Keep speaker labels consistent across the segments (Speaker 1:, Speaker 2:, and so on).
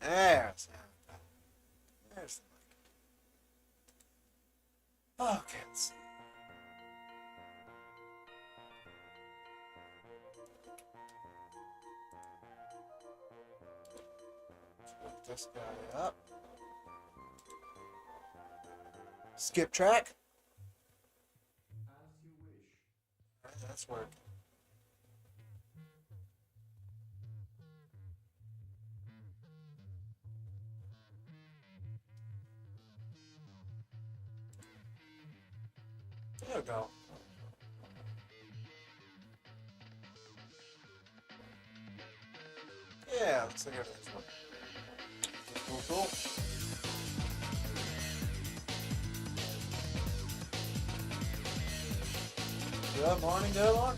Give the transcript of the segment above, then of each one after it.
Speaker 1: There's there's the mic. Okay, let's see. Put this guy up. Skip track. Alright, that's working. There we go. Yeah, looks like everything's working. Cool, cool. Good morning, Dylan.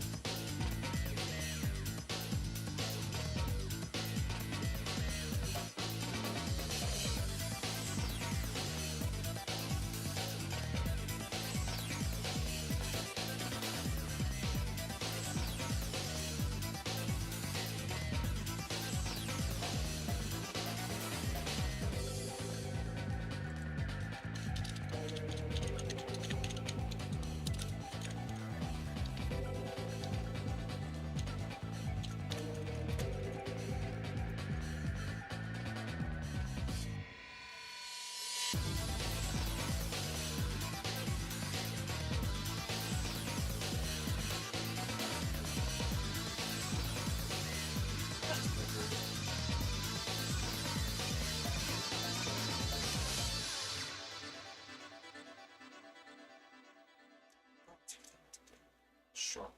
Speaker 1: Short.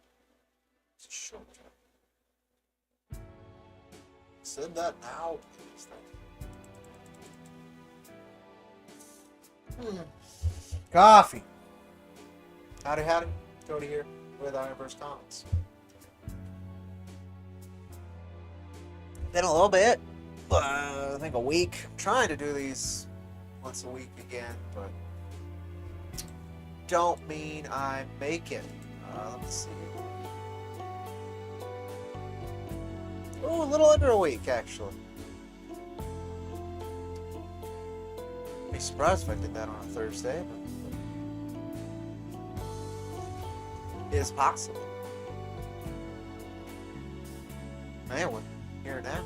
Speaker 1: It's a short time. Said that now. Coffee. Howdy, howdy. Cody here with IronVerse Comics. Been a little bit. I think a week. I'm trying to do these once a week again, but don't mean I make it. Let's see. Oh, a little under a week, actually. Be surprised if I did that on a Thursday, but it is possible. Man, we're here now.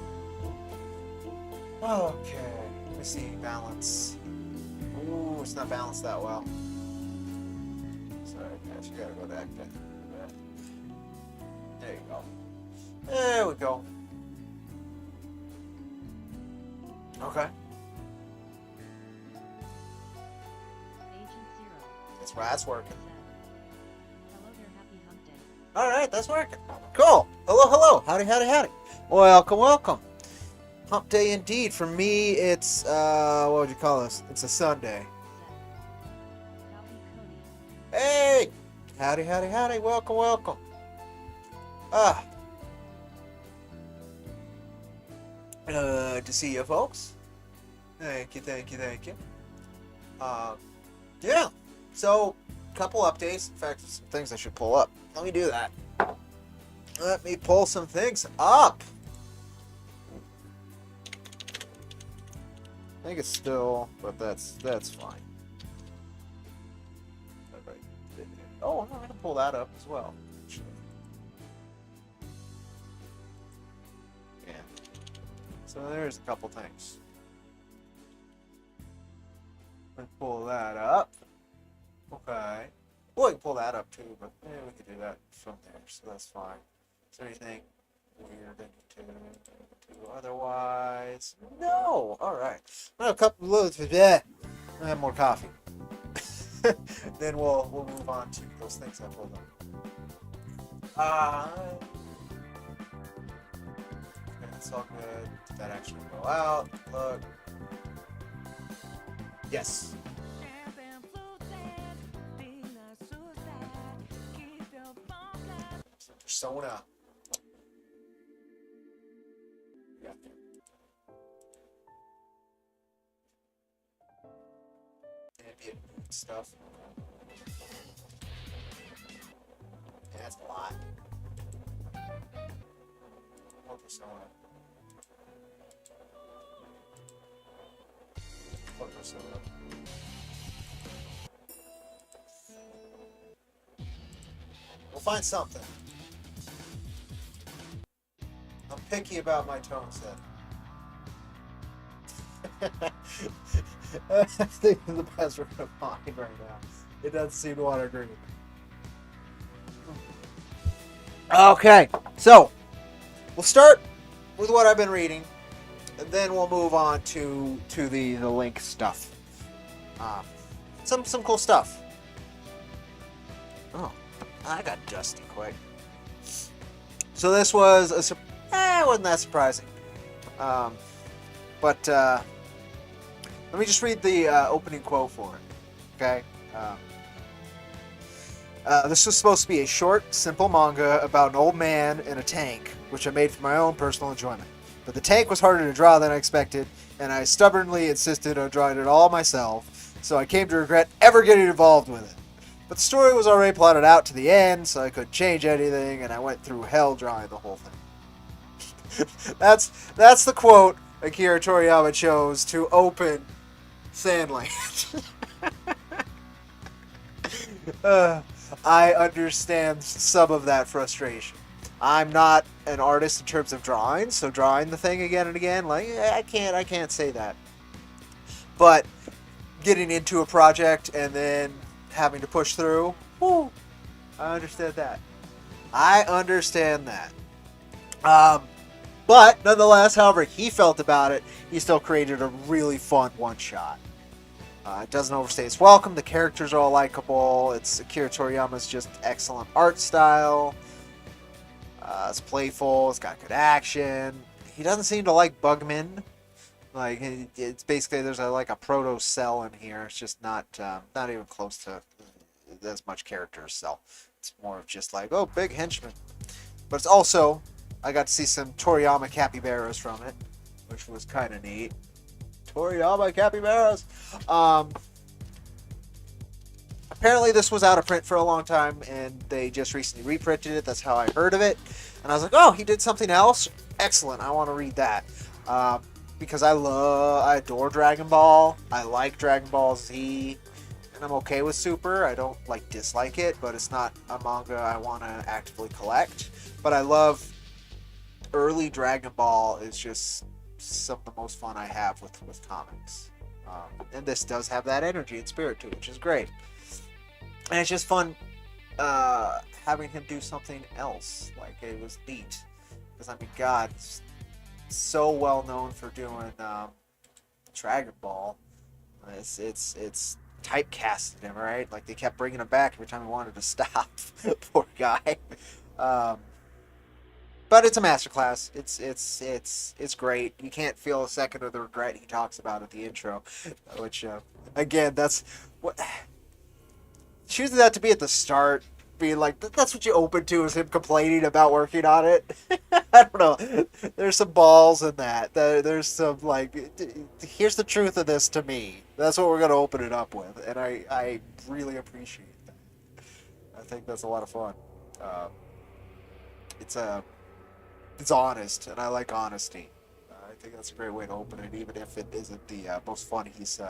Speaker 1: Okay, let me see. Balance. Ooh, it's not balanced that well. Sorry, guys, you gotta go back there. There you go. There we go. Okay. That's right, that's working. Alright, that's working. Cool. Hello, hello. Howdy, howdy, howdy. Welcome, welcome. Hump day indeed. For me, it's, what would you call this? It's a Sunday. Hey! Howdy, howdy, howdy. Welcome, welcome. To see you folks. Thank you, thank you, thank you. Yeah. So, couple updates. In fact, some things I should pull up. Let me do that. Let me pull some things up. I think it's still, but that's fine. Oh, I'm going to pull that up as well. Yeah. So there's a couple things. Let me pull that up. Okay. Well, we can pull that up too, but we could do that from there, so that's fine. Is there anything weird to do otherwise? No. All right. Well, a couple of loads for that. I have more coffee. Then we'll move on to those things I pulled up. It's all good. Did that actually go out? Look. Yes. Persona. Yeah. Ambient stuff. Yeah, that's a lot. More Persona. fuck my soda. We'll find something. I'm picky about my tone set. I think the best we're gonna find right now. It doesn't seem to want to agree with me. Okay, so we'll start with what I've been reading, and then we'll move on to the link stuff. Some cool stuff. Oh, I got dusty quick. So this was it wasn't that surprising. But let me just read the opening quote for it. Okay. This was supposed to be a short, simple manga about an old man in a tank, which I made for my own personal enjoyment. But the tank was harder to draw than I expected, and I stubbornly insisted on drawing it all myself, so I came to regret ever getting involved with it. But the story was already plotted out to the end, so I couldn't change anything, and I went through hell drawing the whole thing. That's the quote Akira Toriyama chose to open Sandland. I understand some of that frustration. I'm not an artist in terms of drawing, so drawing the thing again and again, like I can't say that. But getting into a project and then having to push through, whoo, I understand that. But nonetheless, however he felt about it, he still created a really fun one-shot. It doesn't overstay its welcome. The characters are all likable. It's Akira Toriyama's just excellent art style. It's playful. It's got good action. He doesn't seem to like Bugman. Like it's basically there's a proto cell in here. It's just not even close to as much character as Cell. It's more of just like big henchman. But it's also I got to see some Toriyama capybaras from it, which was kind of neat. Toriyama capybaras. Apparently this was out of print for a long time, and they just recently reprinted it. That's how I heard of it. And I was like, oh, he did something else? Excellent. I want to read that. Because I adore Dragon Ball. I like Dragon Ball Z. And I'm okay with Super. I don't dislike it, but it's not a manga I want to actively collect. But I love early Dragon Ball is just some of the most fun I have with comics. And this does have that energy and spirit to it, which is great. And it's just fun having him do something else. Like, it was neat. Because, I mean, God, it's so well known for doing Dragon Ball. It's typecasted him, right? Like, they kept bringing him back every time he wanted to stop. Poor guy. But it's a masterclass. It's great. You can't feel a second of the regret he talks about at the intro, which again, that's what choosing that to be at the start, being like that's what you open to is him complaining about working on it. I don't know. There's some balls in that. There's some here's the truth of this to me. That's what we're gonna open it up with, and I really appreciate that. I think that's a lot of fun. It's honest, and I like honesty. I think that's a great way to open it, even if it isn't the most fun he's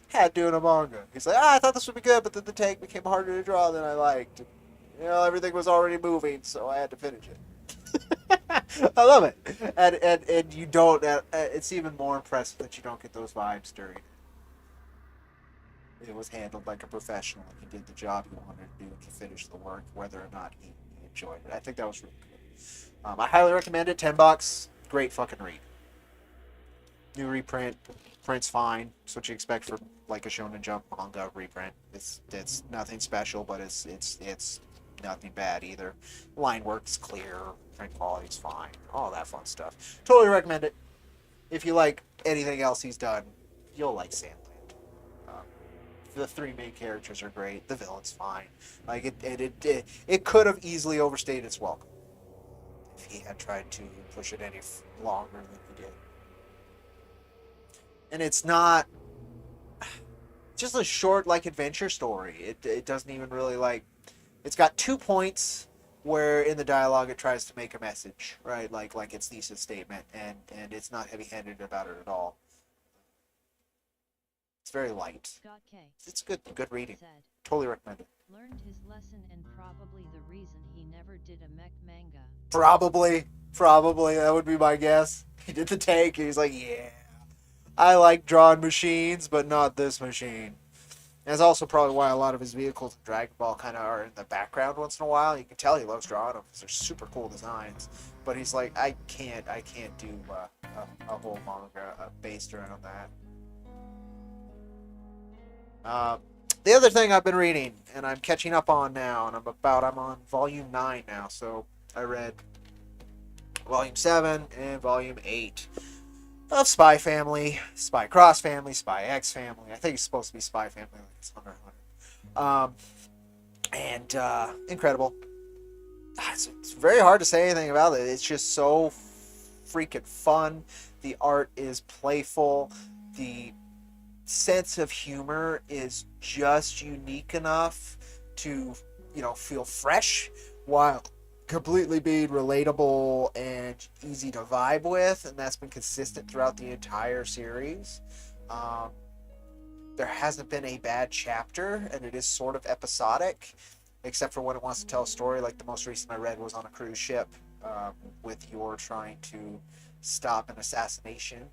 Speaker 1: had doing a manga. He's like, I thought this would be good, but then the tank became harder to draw than I liked. And, everything was already moving, so I had to finish it. I love it, and you don't. It's even more impressive that you don't get those vibes during it. It was handled like a professional, and he did the job he wanted to do, and he finished the work, whether or not he enjoyed it. I think that was really cool. I highly recommend it. $10. Great fucking read. New reprint. Print's fine. It's what you expect for a Shonen Jump manga reprint. It's nothing special, but it's nothing bad either. Line work's clear. Print quality's fine. All that fun stuff. Totally recommend it. If you like anything else he's done, you'll like Sandland. The three main characters are great. The villain's fine. It could have easily overstayed its welcome if he had tried to push it any longer than he did. And it's not just a short adventure story. It doesn't even really it's got 2 points where in the dialogue it tries to make a message, right? Like its thesis statement, and it's not heavy-handed about it at all. It's very light.
Speaker 2: Scott K.
Speaker 1: It's good reading.
Speaker 2: said,
Speaker 1: Totally recommend it.
Speaker 2: learned his lesson and probably the reason he never did a mech manga.
Speaker 1: Probably that would be my guess. He did the take, and he's like, yeah, I like drawing machines, but not this machine. And that's also probably why a lot of his vehicles in Dragon Ball kind of are in the background once in a while. You can tell he loves drawing them because they're super cool designs. But he's like, I can't do a whole manga based around that. The other thing I've been reading, and I'm catching up on now, and I'm on volume 9 now. So I read volume 7 and volume 8 of Spy Family, Spy Cross Family, Spy X Family. I think it's supposed to be Spy Family, like it's Hunter x Hunter. And incredible. It's very hard to say anything about it. It's just so freaking fun. The art is playful. The sense of humor is just unique enough to, feel fresh while completely being relatable and easy to vibe with, and that's been consistent throughout the entire series. There hasn't been a bad chapter, and it is sort of episodic, except for when it wants to tell a story. Like the most recent I read was on a cruise ship, with Yor trying to stop an assassination,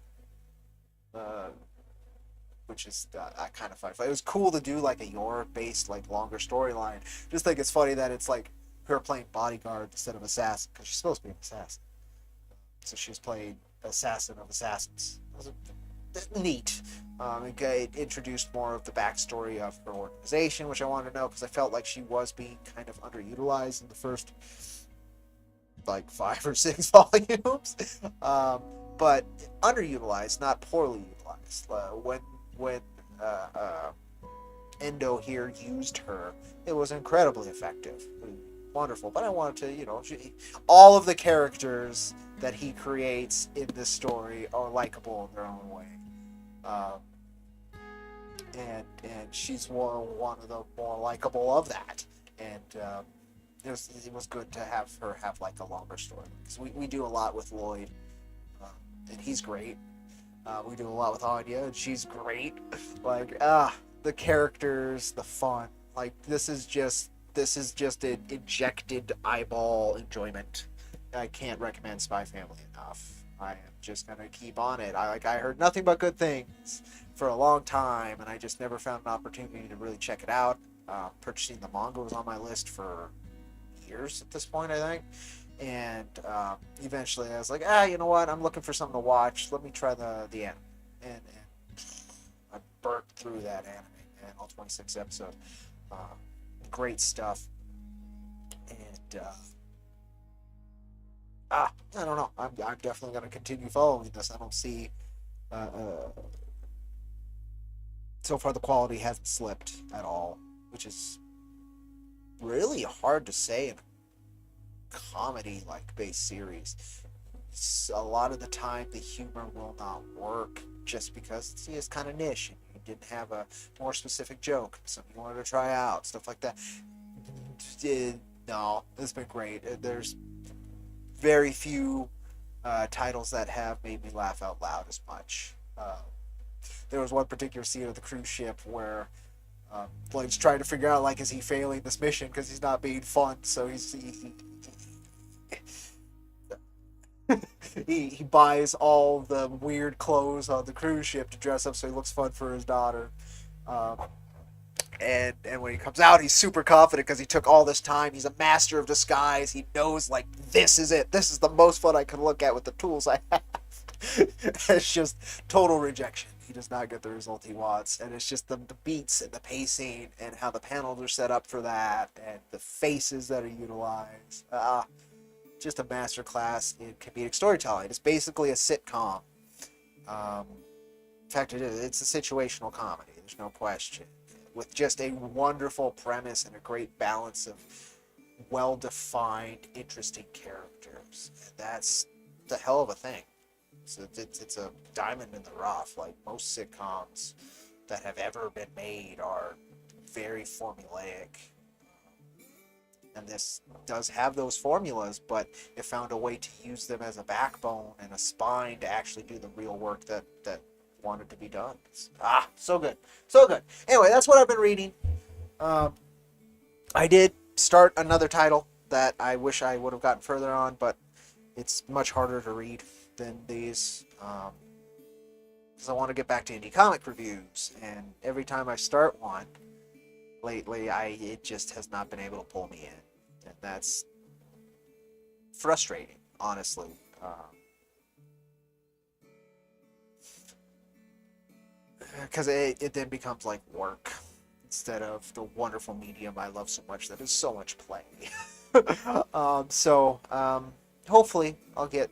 Speaker 1: which is kind of fun. It was cool to do like a Yor-based, like longer storyline. Just think it's funny that it's like her playing bodyguard instead of assassin, because she's supposed to be an assassin. So she was playing assassin of assassins. It was neat. It introduced more of the backstory of her organization, which I wanted to know because I felt like she was being kind of underutilized in the first like 5 or 6 volumes. But underutilized, not poorly utilized. When Endo here used her, it was incredibly effective. Wonderful. But I wanted to, all of the characters that he creates in this story are likable in their own way. And she's one of the more likable of that. And it was good to have her have like a longer story. Because we do a lot with Lloyd, and he's great. We do a lot with Anya, and she's great. Like, the characters, the fun. Like, this is just an injected eyeball enjoyment. I can't recommend Spy Family enough. I am just gonna keep on it. I heard nothing but good things for a long time, and I just never found an opportunity to really check it out. Purchasing the manga was on my list for years at this point, I think. And eventually I was like, you know what? I'm looking for something to watch. Let me try the anime. And I burnt through that anime, and all 26 episodes. Great stuff. And I don't know. I'm definitely going to continue following this. I don't see. So far, the quality hasn't slipped at all, which is really hard to say in a comedy like based series. A lot of the time, the humor will not work just because it's kind of niche, and you didn't have a more specific joke, something you wanted to try out, stuff like that. No, it's been great. There's very few titles that have made me laugh out loud as much. There was one particular scene of the cruise ship where Blake's trying to figure out, like, is he failing this mission because he's not being fun, so he buys all the weird clothes on the cruise ship to dress up so he looks fun for his daughter. And when he comes out, he's super confident because he took all this time. He's a master of disguise. He knows, like, this is it. This is the most fun I can look at with the tools I have. It's just total rejection. He does not get the result he wants. And it's just the beats and the pacing and how the panels are set up for that and the faces that are utilized. Just a masterclass in comedic storytelling. It's basically a sitcom. In fact, it's a situational comedy. There's no question. With just a wonderful premise and a great balance of well-defined, interesting characters. And that's the hell of a thing. So it's a diamond in the rough. Like most sitcoms that have ever been made are very formulaic. And this does have those formulas, but it found a way to use them as a backbone and a spine to actually do the real work that wanted to be done. So good. So good. Anyway, that's what I've been reading. I did start another title that I wish I would have gotten further on, but it's much harder to read than these. Because I want to get back to indie comic reviews, and every time I start one lately, it just has not been able to pull me in, and that's frustrating, honestly. Because it then becomes like work instead of the wonderful medium I love so much that is so much play. Hopefully I'll get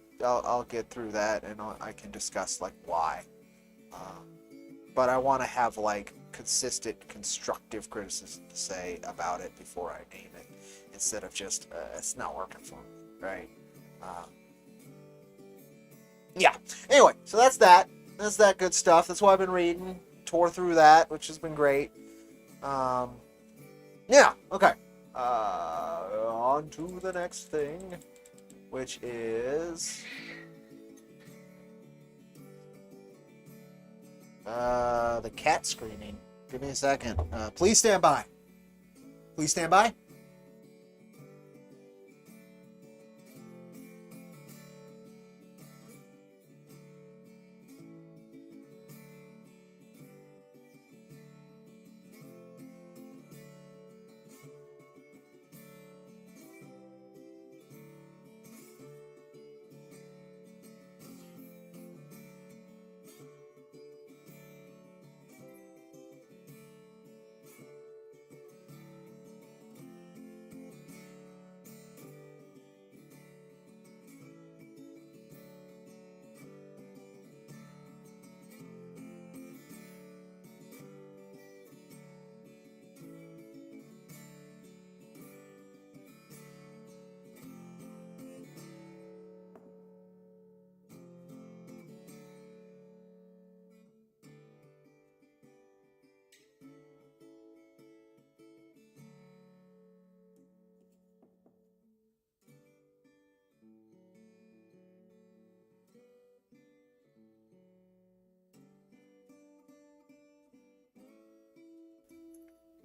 Speaker 1: through that, and I can discuss like why. But I want to have like consistent, constructive criticism to say about it before I name it, instead of just it's not working for me, right? Yeah. Anyway, so that's that. That's that good stuff. That's what I've been reading. Tore through that, which has been great. Yeah. Okay. On to the next thing, which is the cat screaming. Give me a second. Please stand by. Please stand by.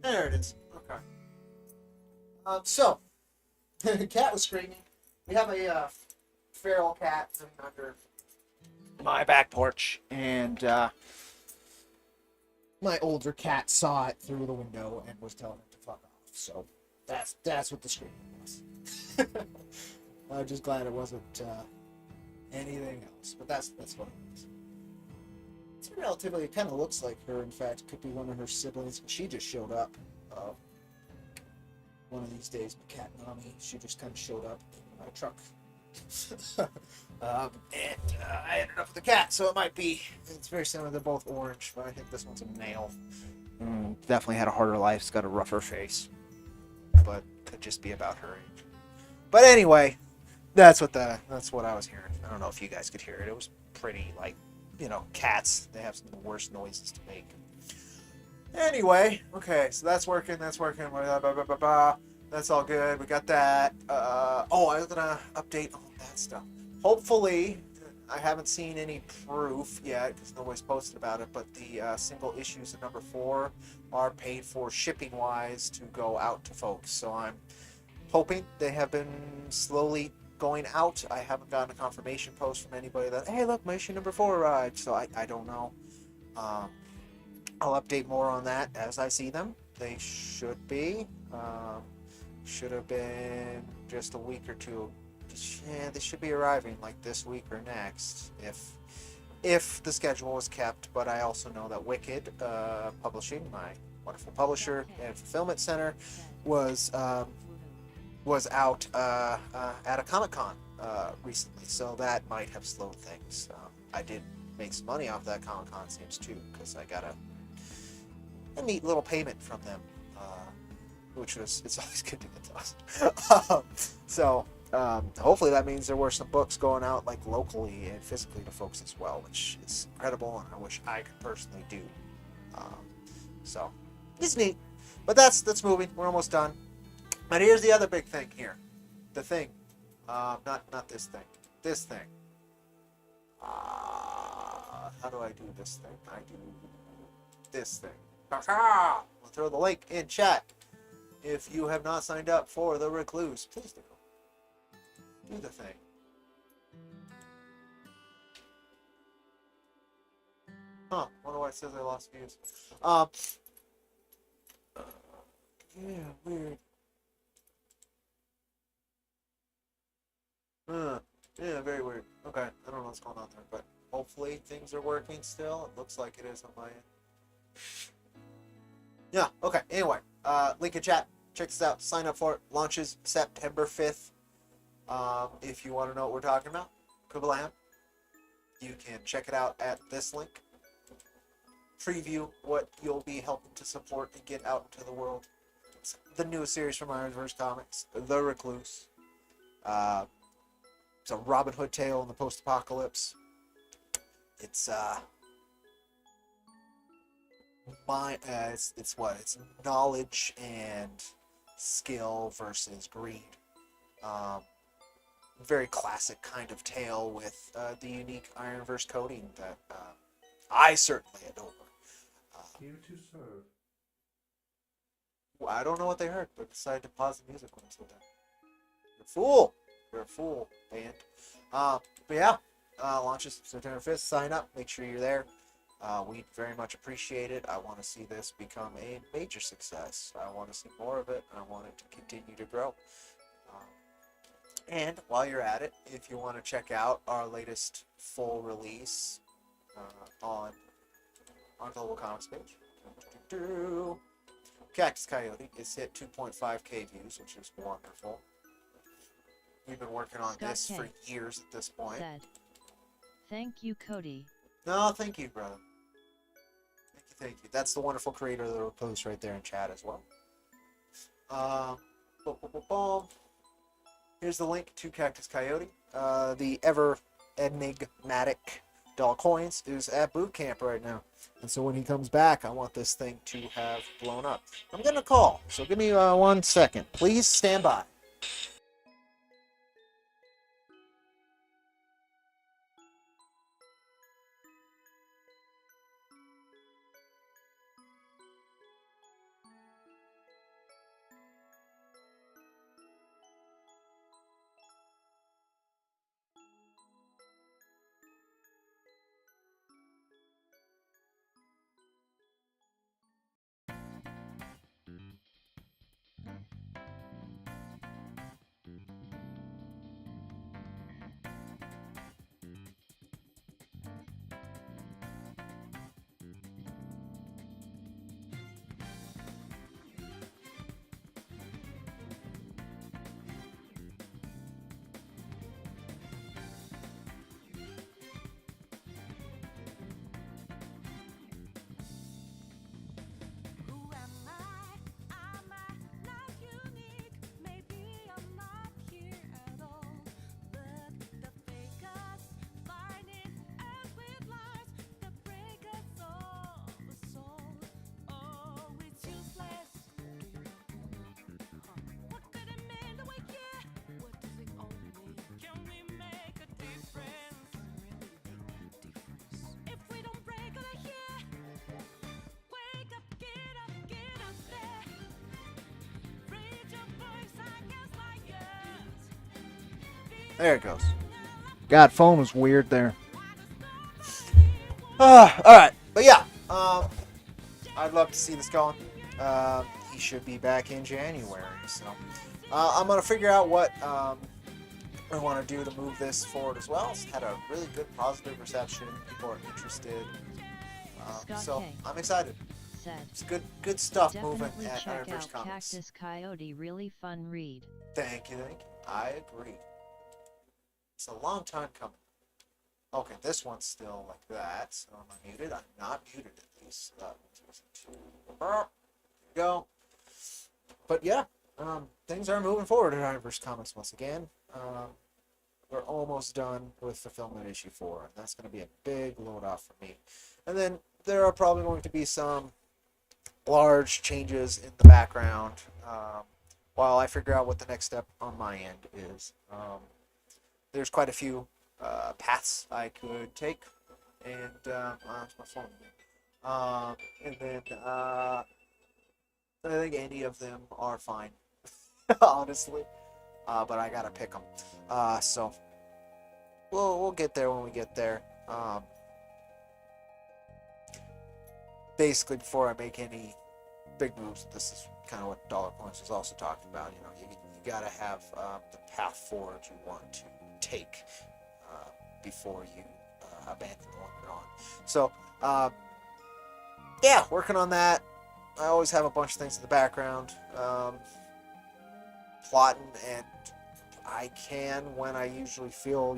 Speaker 1: There it is. Okay. So, the cat was screaming. We have a feral cat living under my back porch, and my older cat saw it through the window and was telling it to fuck off. So that's what the screaming was. I'm just glad it wasn't anything else, but that's what it was. It's relatively, it kind of looks like her. In fact, it could be one of her siblings. She just showed up. One of these days, my cat Nami, she just kind of showed up in my truck. And I ended up with a cat, so it might be, it's very similar. They're both orange, but I think this one's a male. Definitely had a harder life. It's got a rougher face, but could just be about her age. But anyway, that's what I was hearing. I don't know if you guys could hear it. It was pretty, like, cats. They have some of the worst noises to make. Anyway, okay, so that's working. That's all good. We got that. I was gonna update all that stuff. Hopefully, I haven't seen any proof yet because nobody's posted about it, but the single issues of number 4 are paid for shipping-wise to go out to folks. So I'm hoping they have been slowly going out. I haven't gotten a confirmation post from anybody that, hey, look, my issue number 4 arrived. So I don't know. I'll update more on that as I see them. They should be. Should have been just a week or two. Yeah, they should be arriving like this week or next if the schedule was kept. But I also know that Wicked Publishing, my wonderful publisher and fulfillment center, was out at a Comic-Con recently, so that might have slowed things. I did make some money off that Comic-Con, seems too, because I got a neat little payment from them, which was, it's always good to get those. Hopefully that means there were some books going out like locally and physically to folks as well, which is incredible, and I wish I could personally do. So it's neat, but that's moving. We're almost done. But here's the other big thing here. The thing, not this thing. This thing. How How do I do this thing? I do this thing. I'll throw the link in chat. If you have not signed up for the Recluse, please do. Do the thing. Huh, wonder why it says I lost views. Yeah, weird. Yeah, very weird. Okay, I don't know what's going on there, but hopefully things are working still. It looks like it is on my end. Yeah, okay, anyway, link in chat. Check this out. Sign up for it. Launches September 5th. If you want to know what we're talking about, Kablam, you can check it out at this link. Preview what you'll be helping to support and get out into the world. It's the newest series from IronVerse Comics, The Recluse. It's a Robin Hood tale in the post-apocalypse. It's it's knowledge and skill versus greed. Very classic kind of tale with the unique IronVerse coding that I certainly adore.
Speaker 3: Here to serve.
Speaker 1: I don't know what they heard, but decided to pause the music when I said that. You're a fool. You're a fool, band. But yeah, launches September 5th. Sign up. Make sure you're there. We very much appreciate it. I want to see this become a major success. I want to see more of it. I want it to continue to grow. And while you're at it, if you want to check out our latest full release on our Global Comics page, Cactus Coyote has hit 2.5k views, which is wonderful. We've been working on
Speaker 2: Scott
Speaker 1: this
Speaker 2: K.
Speaker 1: for years at this point.
Speaker 2: Said, "Thank you, Cody."
Speaker 1: No, thank you, brother. Thank you. That's the wonderful creator of the Recluse right there in chat as well. Here's the link to Cactus Coyote. The ever enigmatic Doll Coins is at boot camp right now. And so when he comes back, I want this thing to have blown up. I'm getting a call, so give me 1 second. Please stand by. There it goes. God, phone was weird there. Alright. But yeah, I'd love to see this going. He should be back in January. So I'm going to figure out what I want to do to move this forward as well. It's had a really good positive reception. People are interested. So
Speaker 2: K.
Speaker 1: I'm excited.
Speaker 2: Said,
Speaker 1: It's good stuff
Speaker 2: "Definitely
Speaker 1: moving at
Speaker 2: check
Speaker 1: IronVerse
Speaker 2: out
Speaker 1: Comics.
Speaker 2: Cactus Coyote. Really fun read."
Speaker 1: Thank you. I agree. It's a long time coming. Okay, this one's still like that, so I'm unmuted. I'm not muted at least. There we go. But yeah, things are moving forward at IronVerse Comics once again. We're almost done with fulfillment issue 4, and that's going to be a big load off for me. And then there are probably going to be some large changes in the background while I figure out what the next step on my end is. There's quite a few paths I could take, and my phone. And then I think any of them are fine, honestly. But I gotta pick them. So we'll get there when we get there. Basically, before I make any big moves, this is kind of what Dollar Points was also talking about. You know, you gotta have the path forward you want to take before you abandon the one you're on. So, yeah, working on that. I always have a bunch of things in the background, plotting, and I can, when I usually feel,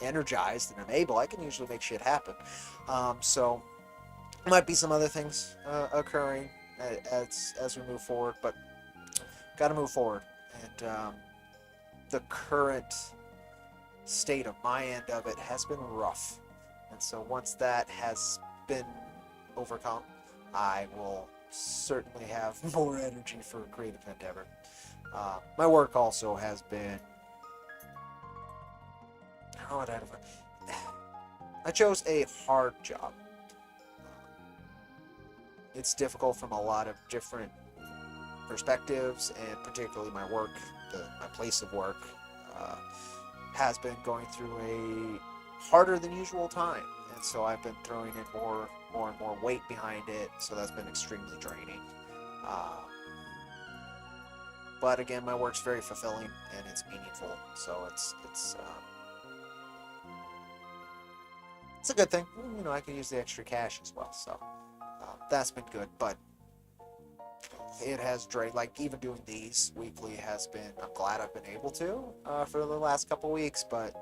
Speaker 1: energized and I'm able, I can usually make shit happen. So, might be some other things occurring as we move forward, but got to move forward. And the current state of my end of it has been rough. And so once that has been overcome, I will certainly have more energy for a creative endeavor. My work also has been... How would I... I chose a hard job. It's difficult from a lot of different perspectives, and particularly my work, my place of work, has been going through a harder than usual time, and so I've been throwing in more and more weight behind it, so that's been extremely draining. But again, my work's very fulfilling and it's meaningful, so it's a good thing. I can use the extra cash as well, so that's been good. But it has drained. Like, even doing these weekly has been... I'm glad I've been able to for the last couple weeks, but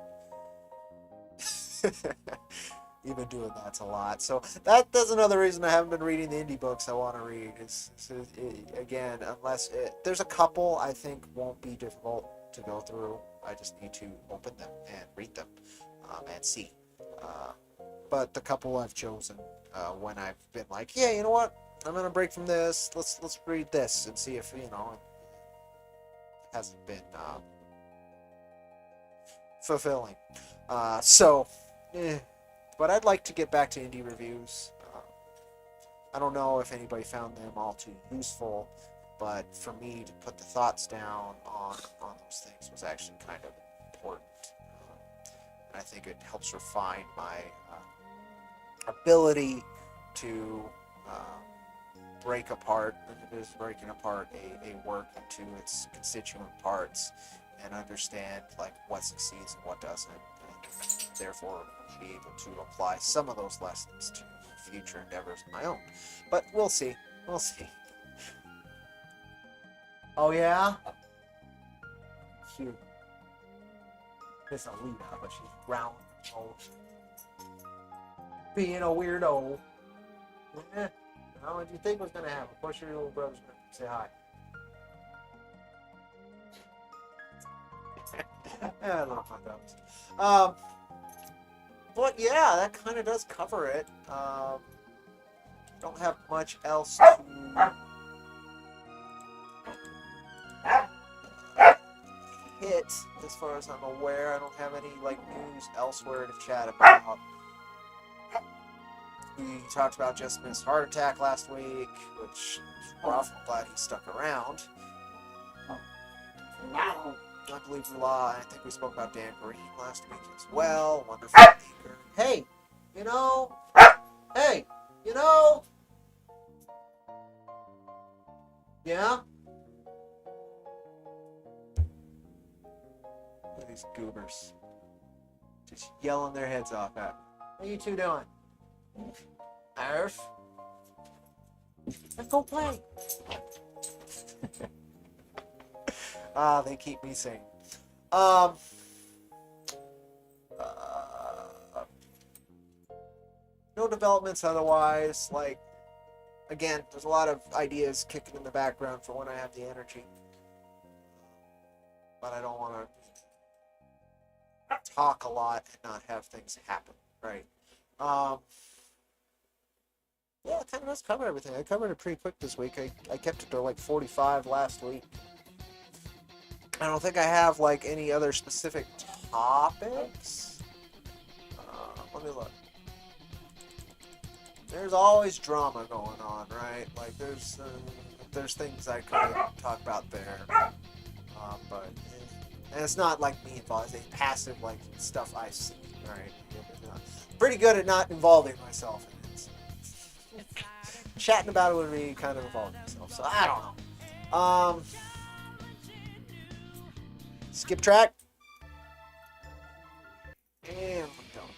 Speaker 1: even doing that's a lot. So that's another reason I haven't been reading the indie books I want to read. Again, unless there's a couple I think won't be difficult to go through. I just need to open them and read them and see. But the couple I've chosen when I've been like, yeah, you know what? I'm gonna break from this. Let's read this and see if it hasn't been fulfilling. But I'd like to get back to indie reviews. I don't know if anybody found them all too useful, but for me to put the thoughts down on those things was actually kind of important. And I think it helps refine my ability to break apart, and it is breaking apart a work into its constituent parts and understand like what succeeds and what doesn't, and therefore be able to apply some of those lessons to future endeavors of my own. But we'll see. Oh yeah? Cute. It's Alita, but she's round. Being a weirdo. What do you think was going to happen? Of course your little brother's going to say hi. I love my thumbs. But yeah, that kind of does cover it. Don't have much else to hit as far as I'm aware. I don't have any news elsewhere to chat about. We talked about Just Smith's heart attack last week, which is rough. I'm glad he stuck around. I believe I think we spoke about Dan Green last week as well. Wonderful maker. Hey, yeah? Look at these goobers. Just yelling their heads off at me. What are you two doing? Arf. Let's go play. They keep me sane. No developments otherwise. Again, there's a lot of ideas kicking in the background for when I have the energy. But I don't want to talk a lot and not have things happen, right? Yeah, it kind of does cover everything. I covered it pretty quick this week. I kept it to 45 last week. I don't think I have any other specific topics. Let me look. there's always drama going on, right? Like there's things I could talk about there, but and it's not like me involved. It's passive like stuff I see, right? Pretty good at not involving myself in it. So. Chatting about it would be kind of involving myself, so I don't know. Skip track. And we're done.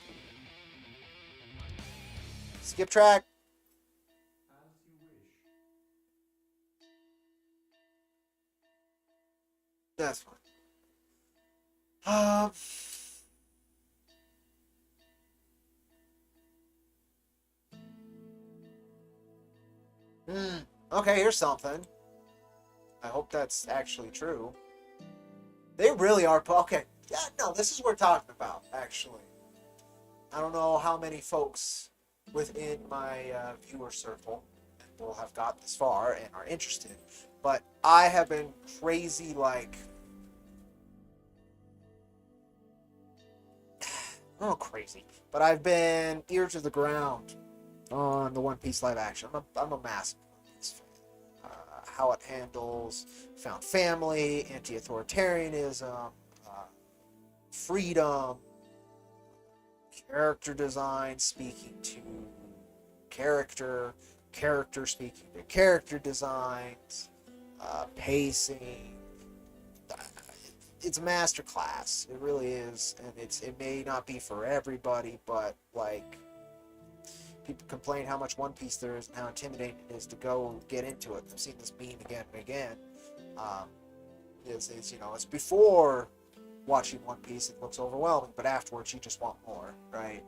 Speaker 1: Skip track.
Speaker 3: As you wish.
Speaker 1: That's fine. Okay, here's something. I hope that's actually true. They really are. Okay, yeah, no, this is what we're talking about, actually. I don't know how many folks within my viewer circle will have got this far and are interested, but I have been crazy, like, not crazy, but I've been ear to the ground on the One Piece live action. I'm a massive One Piece fan. How it handles found family, anti-authoritarianism, freedom, character design speaking to character speaking to character designs, pacing. It's a masterclass. It really is, and it may not be for everybody, but like people complain how much One Piece there is and how intimidating it is to go get into it. I've seen this meme again and again. It's before watching One Piece, it looks overwhelming, but afterwards you just want more, right?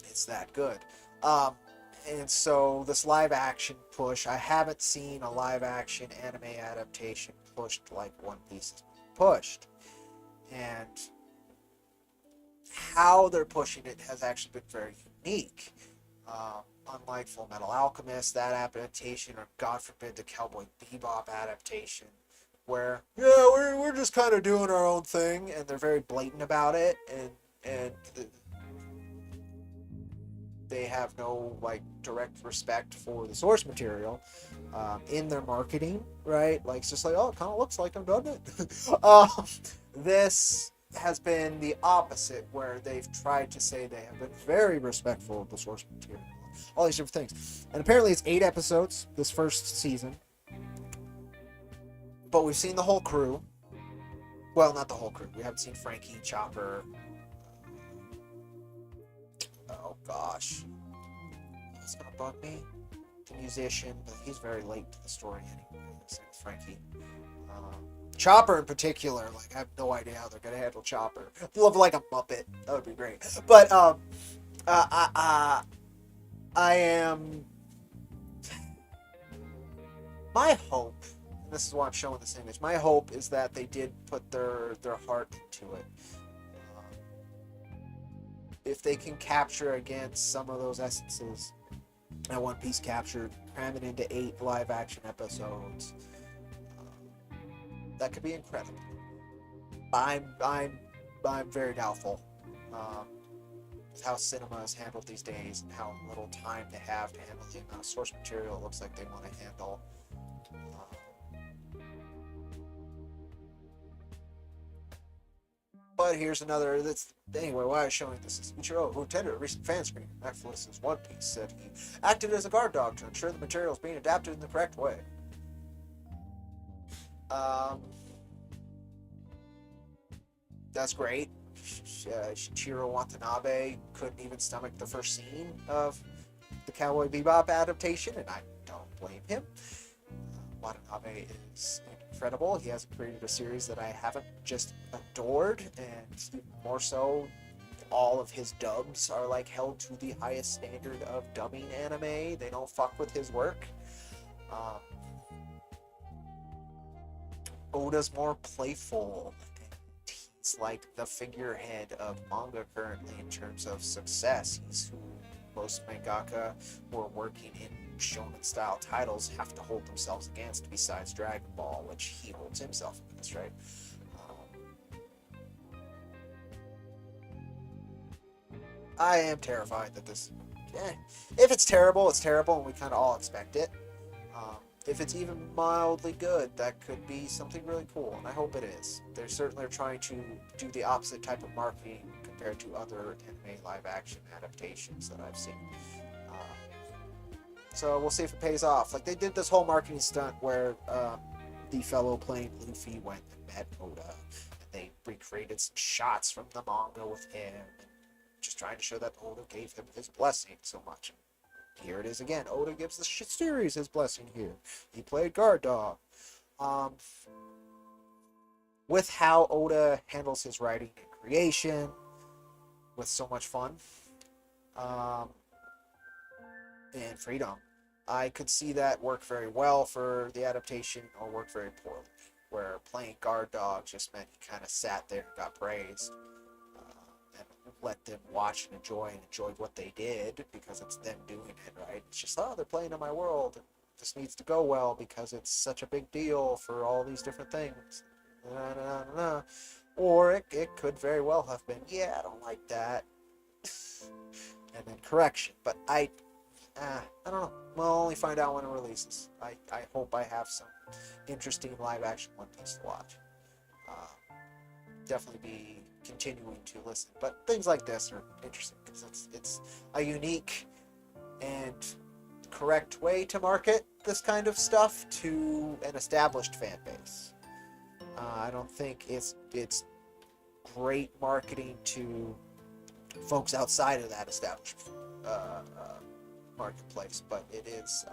Speaker 1: It's that good. And so this live action push, I haven't seen a live action anime adaptation pushed like One Piece is pushed. And how they're pushing it has actually been very unique. Unlike Full Metal Alchemist, that adaptation, or God forbid the Cowboy Bebop adaptation, where we're just kind of doing our own thing, and they're very blatant about it, and they have no like direct respect for the source material in their marketing, right? Like it's just like, oh, it kind of looks like them, doesn't it? This has been the opposite, where they've tried to say they have been very respectful of the source material, all these different things. And apparently it's 8 episodes this first season, but we've seen the whole crew. Well, not the whole crew. We haven't seen Frankie, Chopper. Oh gosh, it's gonna bug me. The musician, but he's very late to the story anyway. Same with Frankie. Chopper in particular, like I have no idea how they're gonna handle Chopper. I'd love like a Muppet. That would be great. But I am. My hope, and this is why I'm showing this image. My hope is that they did put their heart into it. If they can capture again some of those essences that One Piece captured, cram it into 8 live action episodes. That could be incredible. I'm very doubtful with how cinema is handled these days and how little time they have to handle the amount of source material it looks like they want to handle. But here's another. Anyway, why I was showing this is Ichiro, who attended a recent fan screening of Netflix's One Piece, said he acted as a guard dog to ensure the material is being adapted in the correct way. That's great. Shichiro Watanabe couldn't even stomach the first scene of the Cowboy Bebop adaptation, and I don't blame him. Watanabe is incredible. He has created a series that I haven't just adored, and even more so, all of his dubs are like held to the highest standard of dubbing anime. They don't fuck with his work. Oda's more playful. He's like the figurehead of manga currently in terms of success. He's who most mangaka who are working in shonen style titles have to hold themselves against, besides Dragon Ball, which he holds himself against, right? I am terrified that this if it's terrible, it's terrible, and we kind of all expect it. If it's even mildly good, that could be something really cool, and I hope it is. They certainly are trying to do the opposite type of marketing compared to other anime live-action adaptations that I've seen. So we'll see if it pays off. Like, they did this whole marketing stunt where the fellow playing Luffy went and met Oda, and they recreated some shots from the manga with him, and just trying to show that Oda gave him his blessing so much. Here it is again. Oda gives the series his blessing here. He played guard dog. With how Oda handles his writing and creation, with so much fun and freedom, I could see that work very well for the adaptation, or work very poorly. Where playing guard dog just meant he kind of sat there and got praised. And let them watch and enjoyed what they did because it's them doing it, right? It's just, oh, they're playing in my world. This needs to go well because it's such a big deal for all these different things. Or it could very well have been, yeah, I don't like that. And then correction. But I don't know. We'll only find out when it releases. I hope I have some interesting live action One Piece to watch. Definitely be continuing to listen, but things like this are interesting because it's a unique and correct way to market this kind of stuff to an established fan base. I don't think it's great marketing to folks outside of that established marketplace, but it is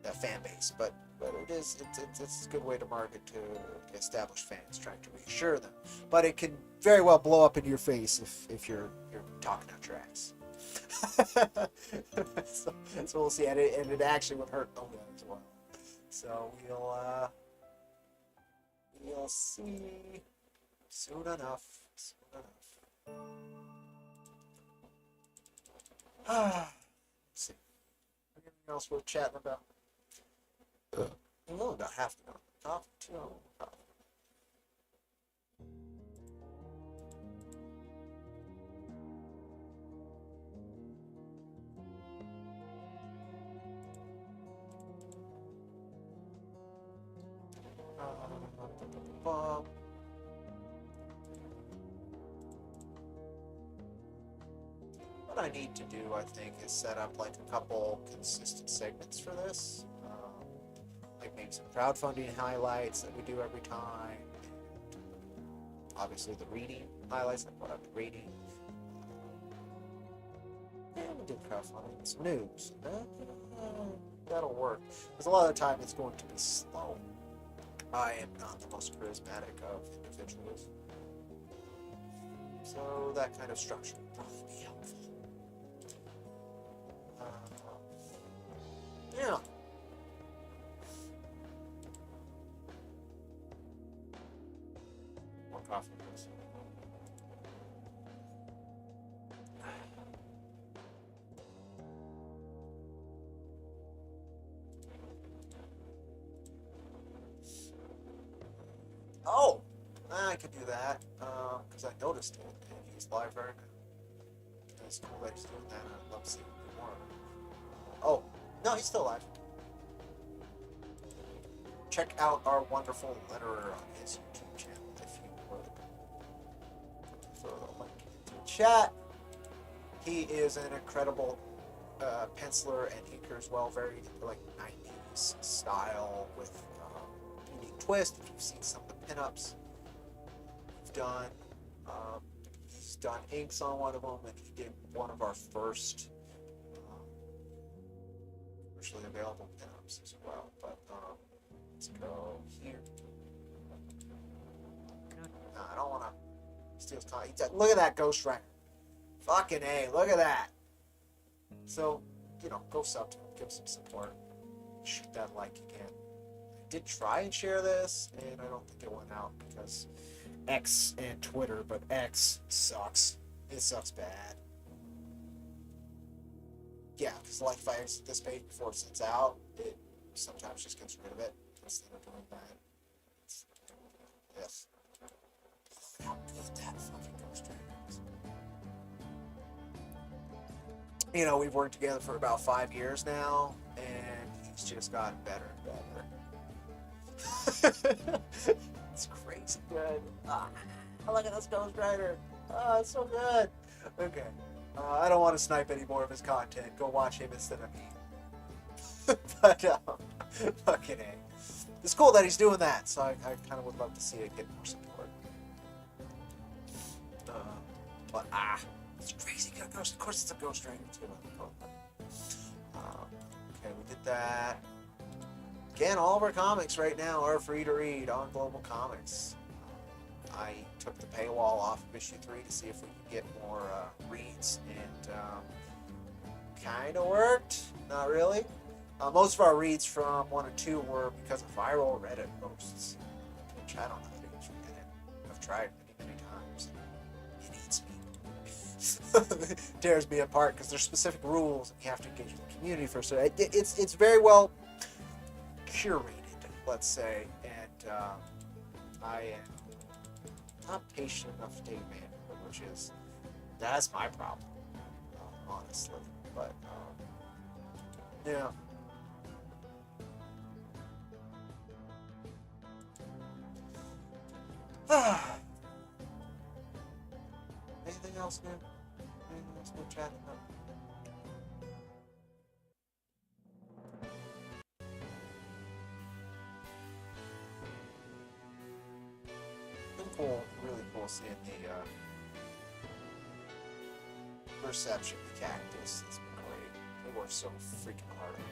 Speaker 1: a fan base. But it's a good way to market to established fans, trying to reassure them. But it can very well blow up in your face if you're talking out your ass. so we'll see, and it actually would hurt Oda as well. So we'll see soon enough. Let's see. Anything else we're chatting about? No, about half an hour. Half 2 hours. What I need to do, I think, is set up like a couple consistent segments for this. Like maybe some crowdfunding highlights that we do every time. And obviously the reading highlights, like what I've been reading. Yeah, we did crowdfunding. Some news. That'll work. Because a lot of the time it's going to be slow. I am not the most charismatic of individuals. So that kind of structure would probably be helpful. Yeah. More coffee, please. Oh, I could do that because I noticed it, and he's live right now. It's cool that he's doing that. I'd love to see him do more. Oh, no, he's still alive. Check out our wonderful letterer on his YouTube channel if you would. Throw the link into the chat. He is an incredible penciler and inker as well, very like 90s style with unique twist. If you've seen some of the pinups he's done inks on one of them, and he did one of our first commercially available pinups as well. But let's go here. No, I don't want to steal his time. Look at that Ghost Rider. Fucking A, look at that. So, go sub to him, give some support. Shoot that like again. I did try and share this, and I don't think it went out because X and Twitter, but X sucks. It sucks bad. Yeah, because like if I exit this page before it sends out, it sometimes just gets rid of it instead of doing that. Yes. How good that fucking Ghost Rider is. we've worked together for about 5 years now, and he's just gotten better and better. It's crazy good. Look at this Ghost Rider. Oh, it's so good. Okay. I don't want to snipe any more of his content. Go watch him instead of me. But, fucking A. It's cool that he's doing that, so I kind of would love to see it get more support. But, it's crazy good Ghost. Of course, it's a Ghost Rider, too. Okay, we did that. Again, all of our comics right now are free to read on Global Comics. I took the paywall off of issue 3 to see if we could get more reads, and kind of worked. Not really. Most of our reads from 1 and 2 were because of viral Reddit posts, which I don't know how to use Reddit. I've tried many times. It eats me. Tears me apart because there's specific rules and you have to engage with the community first. So it's very well curated, let's say, and I am not patient enough to take advantage, that's my problem, honestly. But yeah. Anything else new? Anything else new chatting about? Been cool, really cool seeing the perception of the cactus. It's been great. They worked so freaking hard on it.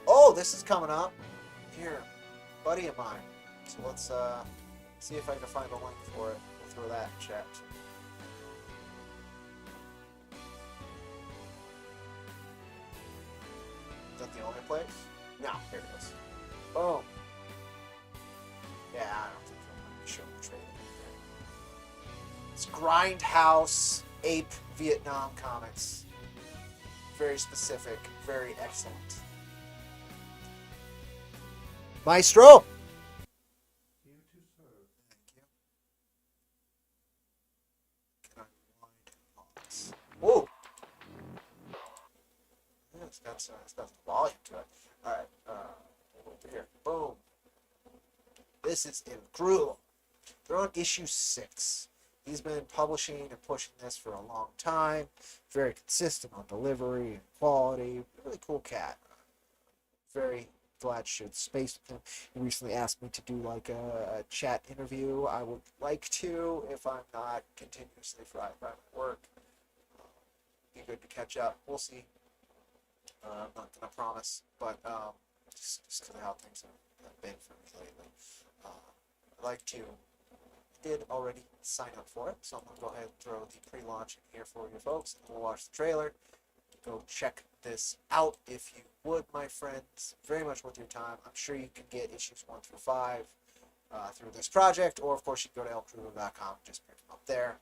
Speaker 1: Oh, this is coming up. Here, buddy of mine. So let's see if I can find a link for it. We'll throw that in chat. Is that the only place? No, here it is. Boom. Yeah, I don't think I'm going to show the trailer. It's Grindhouse Ape Vietnam Comics. Very specific, very excellent. Maestro!
Speaker 3: Here to serve.
Speaker 1: Thank you. Can I rewind and pause? Whoa! Yeah, it's got some volume to it. Alright, over here. Boom. This is incredible. They're on issue 6. He's been publishing and pushing this for a long time. Very consistent on delivery and quality. Really cool cat. Very glad to share the space with him. He recently asked me to do like a chat interview. I would like to, if I'm not continuously fried by my work. Be good to catch up. We'll see. I'm not gonna promise, but just because of how things have been for me lately. I'd like to. Did already sign up for it, so I'm gonna go ahead and throw the pre-launch in here for you folks, and we'll watch the trailer. Go check this out if you would, my friends. Very much worth your time. I'm sure you can get issues 1 through 5 through this project, or of course you can go to elcrudo.com and just pick them up there.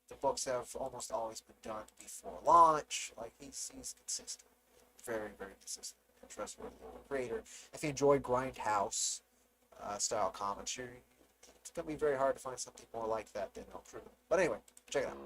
Speaker 1: The books have almost always been done before launch. Like he's consistent, very consistent, and trustworthy creator. If you enjoy Grindhouse style comics, it's gonna be very hard to find something more like that than El Crudo. But anyway, check it out.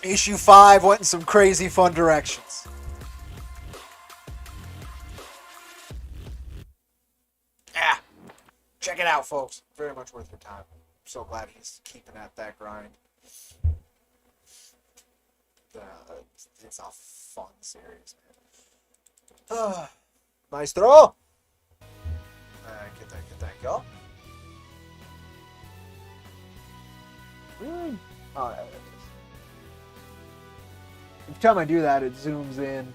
Speaker 1: Issue 5 went in some crazy fun directions. Yeah, check it out, folks. Very much worth your time. I'm so glad he's keeping at that grind. it's a fun series, man. Maestro! Thank you. Really? Oh, there it is. Every time I do that, it zooms in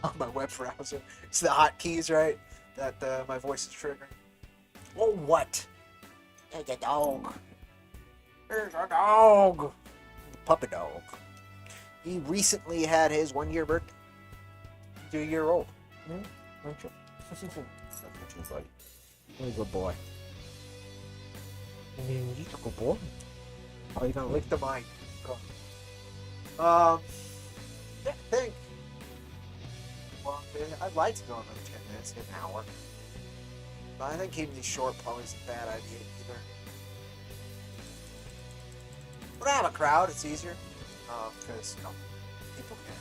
Speaker 1: on my web browser. It's the hotkeys, right? That my voice is triggering. Oh, what? There's a dog. There's a dog. Puppy dog. He recently had his 1 year birthday. He's 1 year old. Aren't you? Look at you, buddy. You're a good boy. You're a good boy. Oh, you're gonna lick the mic. Go. Yeah, I think. Well, I'd like to go another 10 minutes, an hour. But I think keeping these short probably isn't a bad idea either. When I have a crowd, it's easier. Because, people can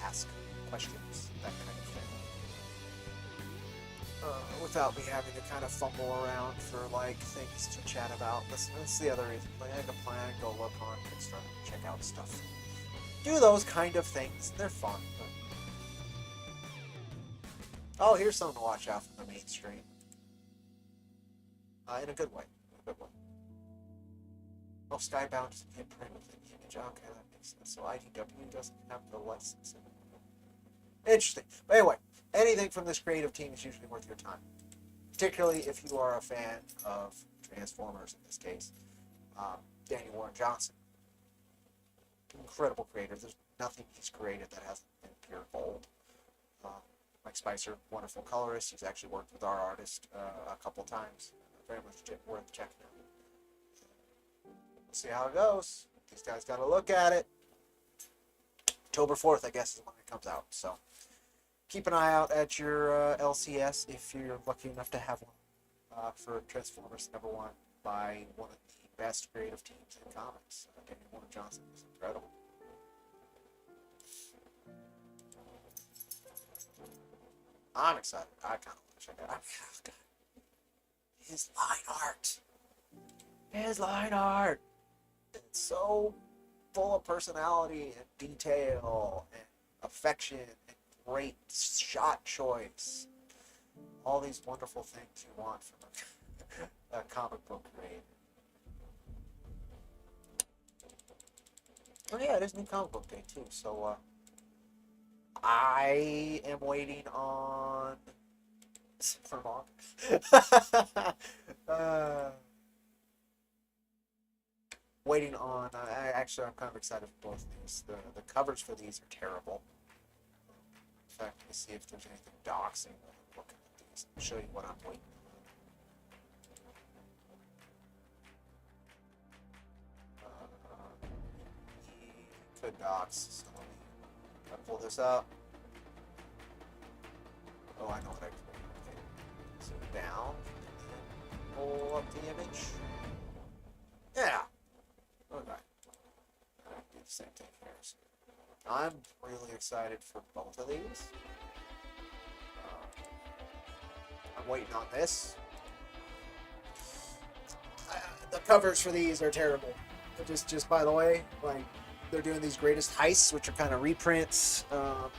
Speaker 1: ask questions, that kind of thing. Without me having to kind of fumble around for, things to chat about. That's the other reason. I had a plan, go look on Kickstarter, check out stuff. Do those kind of things. They're fun. But... Oh, here's something to watch out from the mainstream. In a good way. Oh, Skybound doesn't get print with an image. Okay, that makes sense. So IDW doesn't have the license. Interesting. But anyway, anything from this creative team is usually worth your time. Particularly if you are a fan of Transformers, in this case. Daniel Warren Johnson. Incredible creator. There's nothing he's created that hasn't been pure gold. Mike Spicer, wonderful colorist. He's actually worked with our artist a couple times. Very much worth checking out. We'll see how it goes. These guys got to look at it. October 4th, I guess, is when it comes out. So keep an eye out at your LCS if you're lucky enough to have one for Transformers #1 by one of the best creative teams in comics. Daniel Warren Johnson is incredible. I'm excited. I kind of want to check it out. His line art. It's so full of personality and detail and affection and great shot choice. All these wonderful things you want from a comic book creator. Oh yeah, it is new comic book day too. So I am waiting on for long. Waiting on. I'm kind of excited for both of these. The covers for these are terrible. In fact, let me see if there's anything doxing. Looking at these, I'll show you what I'm waiting on. He could dox. So let me pull this up. Oh, I know what I can do. Okay. Zoom down and pull up the image. Yeah. Okay. I can do the same thing here. So I'm really excited for both of these. I'm waiting on this. The covers for these are terrible. Just by the way, they're doing these greatest heists, which are kind of reprints,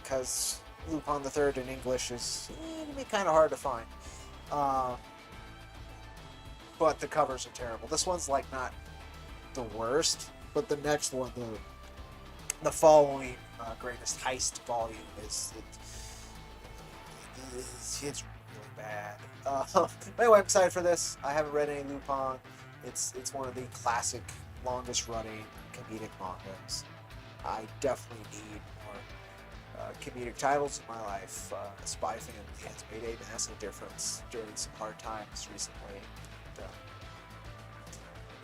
Speaker 1: because Lupin the Third in English is gonna be kind of hard to find. But the covers are terrible. This one's not the worst, but the next one, the following greatest heist volume it's really bad. But anyway, I'm excited for this. I haven't read any Lupin. It's one of the classic, longest running comedic mangas. I definitely need more comedic titles in my life. Spy Family has made a massive difference during some hard times recently.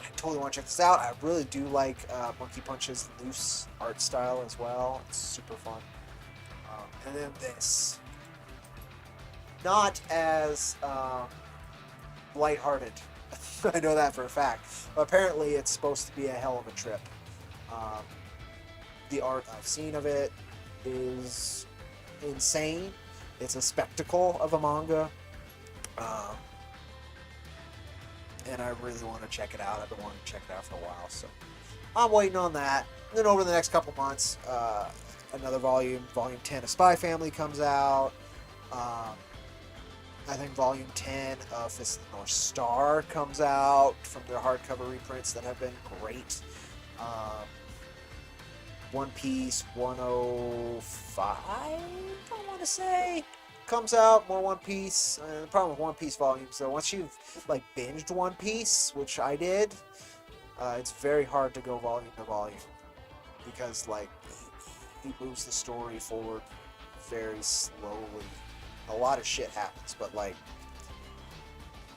Speaker 1: I totally want to check this out. I really do like Monkey Punch's loose art style as well. It's super fun. And then this. Not as lighthearted. I know that for a fact. But apparently it's supposed to be a hell of a trip. The art I've seen of it is insane. It's a spectacle of a manga. And I really want to check it out. I've been wanting to check it out for a while, so I'm waiting on that. then over the next couple months, another volume 10 of Spy Family comes out. I think volume 10 of Fist of the North Star comes out from their hardcover reprints that have been great. One Piece 105, I want to say, comes out. More One Piece. The problem with One Piece volumes, though, once you've like binged One Piece, which I did, it's very hard to go volume to volume because like he moves the story forward very slowly. A lot of shit happens, but like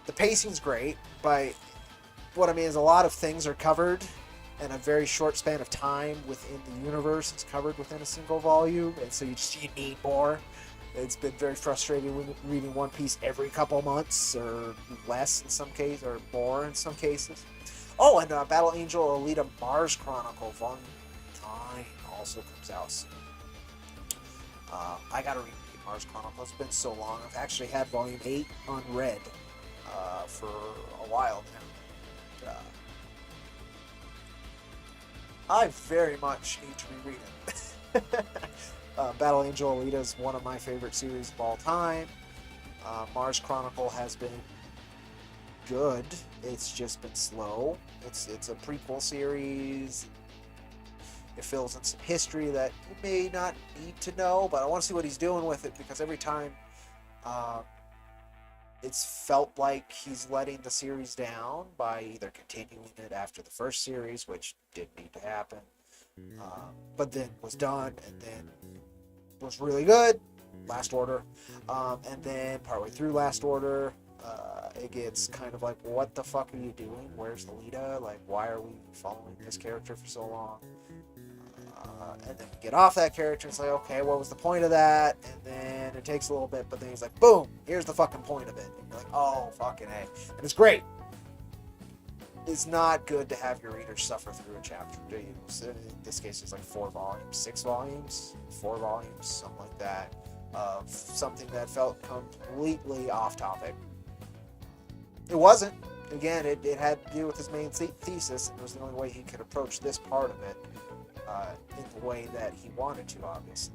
Speaker 1: the pacing's great. By what I mean is a lot of things are covered in a very short span of time within the universe. It's covered within a single volume, and so you need more. It's been very frustrating when reading One Piece every couple months or less in some cases, or more in some cases. Oh, and Battle Angel Alita Mars Chronicle Volume 9 also comes out soon. I gotta read Mars Chronicle. It's been so long. I've actually had Volume 8 unread for a while now. I very much need to reread it. Battle Angel Alita is one of my favorite series of all time. Mars Chronicle has been good. It's just been slow. It's a prequel series. It fills in some history that you may not need to know, but I want to see what he's doing with it because every time it's felt like he's letting the series down by either continuing it after the first series, which didn't need to happen, but then was done and then was really good, Last Order, and then partway through Last Order, it gets kind of like, what the fuck are you doing? Where's Alita? Like, why are we following this character for so long? And then we get off that character, it's like, okay, what was the point of that? And then it takes a little bit, but then he's like, boom, here's the fucking point of it. And you're like, oh, fucking A. And it's great. It's not good to have your readers suffer through a chapter. In this case, it's like 4 volumes, 6 volumes, 4 volumes, something like that, of something that felt completely off topic. It wasn't. Again, it had to do with his main thesis, and it was the only way he could approach this part of it. In the way that he wanted to, obviously.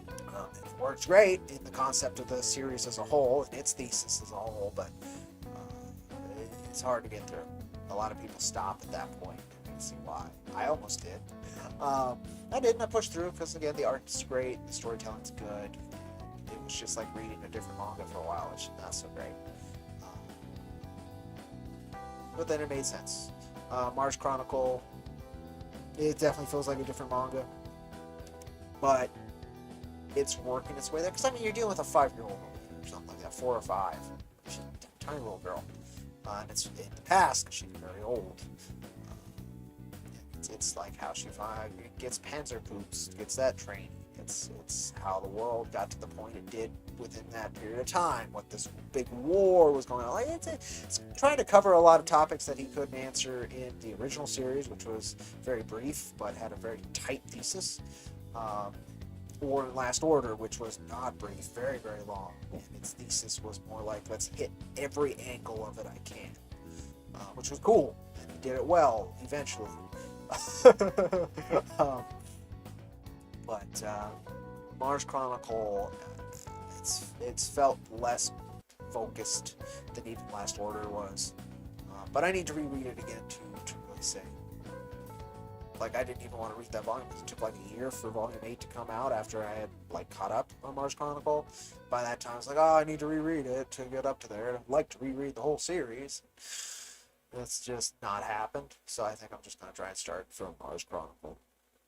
Speaker 1: It works great in the concept of the series as a whole, and its thesis as a whole, but it's hard to get through. A lot of people stop at that point. I can see why. I almost did. I didn't. I pushed through because, again, the art's great, the storytelling's good. It was just like reading a different manga for a while, which is not so great. But then it made sense. Mars Chronicle, it definitely feels like a different manga, but it's working its way there. Because, I mean, you're dealing with a 5-year-old or something like that, 4 or 5. She's a tiny little girl. And it's in the past, because she's very old. It's like how she gets Panzer Boots, gets that training. It's how the world got to the point it did within that period of time. What this big war was going on. Like it's trying to cover a lot of topics that he couldn't answer in the original series, which was very brief but had a very tight thesis. Or in Last Order, which was not brief, very, very long. And its thesis was more like, let's hit every angle of it I can. Which was cool. And he did it well, eventually. But Mars Chronicle, it's felt less focused than even Last Order was. But I need to reread it again to really say. Like, I didn't even want to read that volume because it took like a year for Volume 8 to come out after I had like caught up on Mars Chronicle. By that time, I was like, oh, I need to reread it to get up to there. I'd like to reread the whole series. That's just not happened. So I think I'm just going to try and start from Mars Chronicle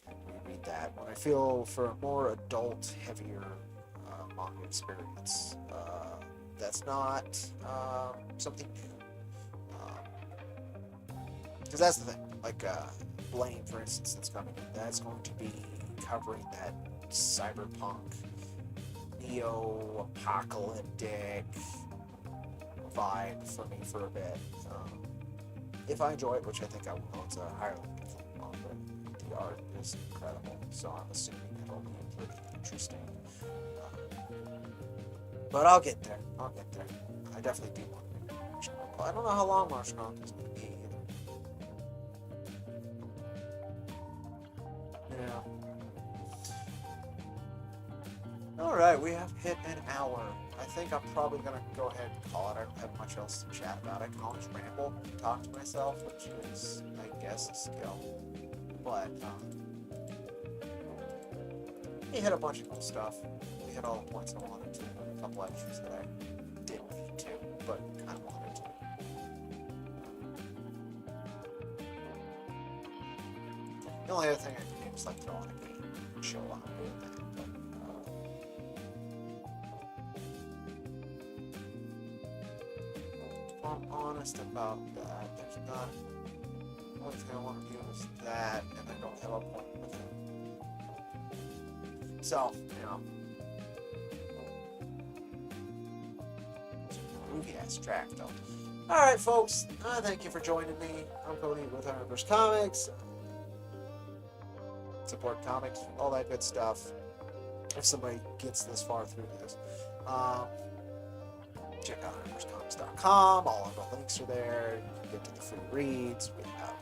Speaker 1: and reread that when I feel for a more adult, heavier manga experience. That's not something new. Because that's the thing. Like, Blame, for instance, that's coming in. That's going to be covering that cyberpunk, neo-apocalyptic vibe for me for a bit. If I enjoy it, which I think I will, it's a highly performing manga. The art is incredible, so I'm assuming it'll be pretty interesting. But I'll get there. I definitely do want to read Mars Chronicle. I don't know how long Mars Chronicle is going to be either. Alright, we have hit an hour. I think I'm probably going to go ahead and call it. I don't have much else to chat about. I can always ramble and talk to myself, which is, I guess, a skill. But, we hit a bunch of cool stuff. We hit all the points I wanted to. A couple extras that I didn't need to, but kind of wanted to. The only other thing I can do is like throw on a game and show how I'm doing that. If I'm honest about that, there's not. The only thing I want to do is that, and I don't have a point with it. So, you know. Movie abstract though. Alright, folks. Thank you for joining me. I'm Cody with IronVerse Comics. Support comics, all that good stuff. If somebody gets this far through this. Check out IronVerseComics.com. All of the links are there. You can get to the free reads. We have,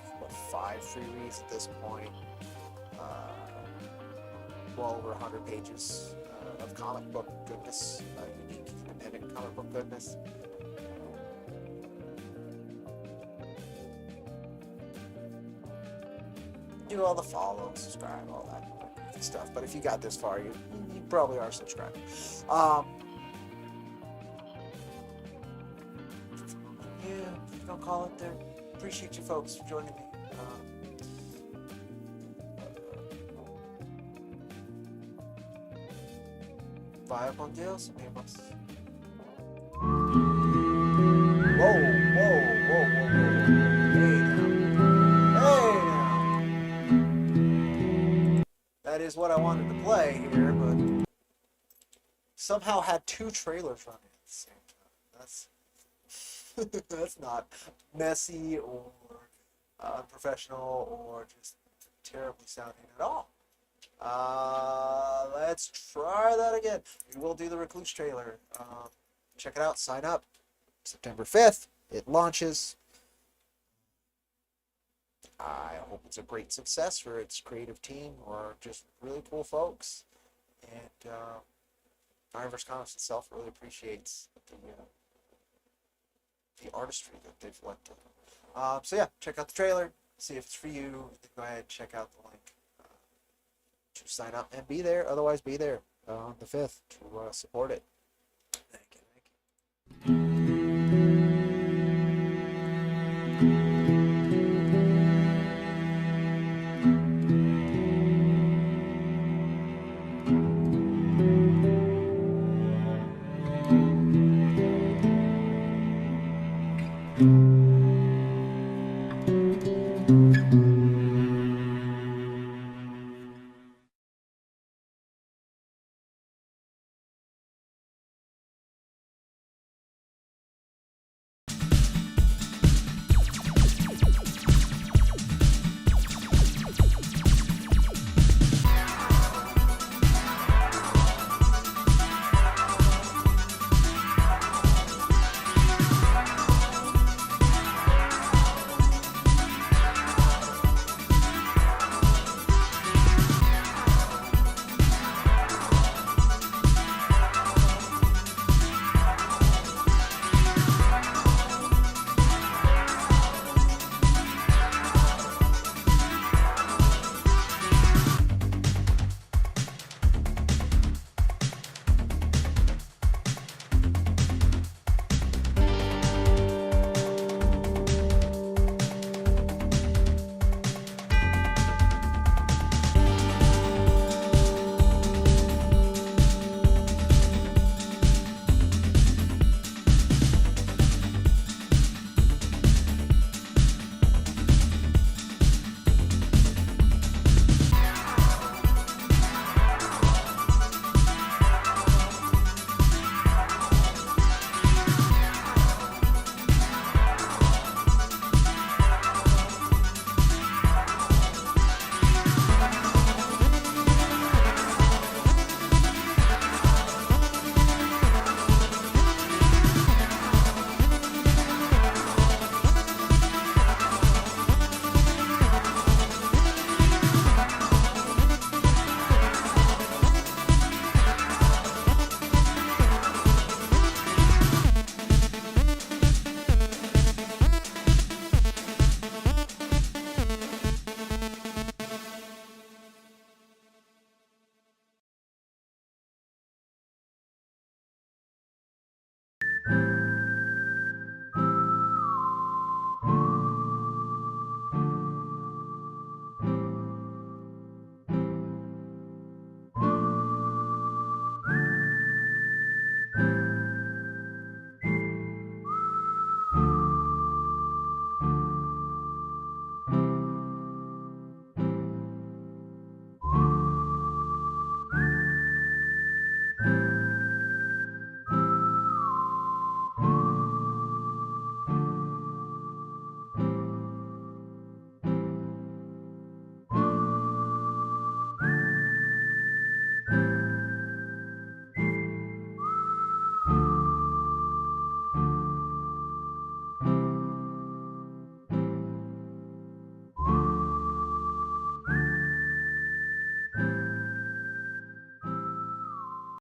Speaker 1: 5 free reads at this point. Well over 100 pages of comic book goodness, unique independent comic book goodness. Do all the follow, subscribe, all that stuff. But if you got this far, you probably are subscribed. Yeah, don't call it there. Appreciate you folks for joining me. Vaya con Dios, amigos. Whoa. Hey now. That is what I wanted to play here, but somehow had 2 trailers running at the same time. That's not messy or unprofessional or just terribly sounding at all. Let's try that again. We will do the Recluse trailer. Check it out. Sign up. September 5th. It launches. I hope it's a great success for its creative team or just really cool folks. And IronVerse Comics itself really appreciates the artistry that they've let to. So yeah, check out the trailer. See if it's for you. Go ahead, check out the link. To sign up and be there. Otherwise, be there on the 5th to support it. Thank you.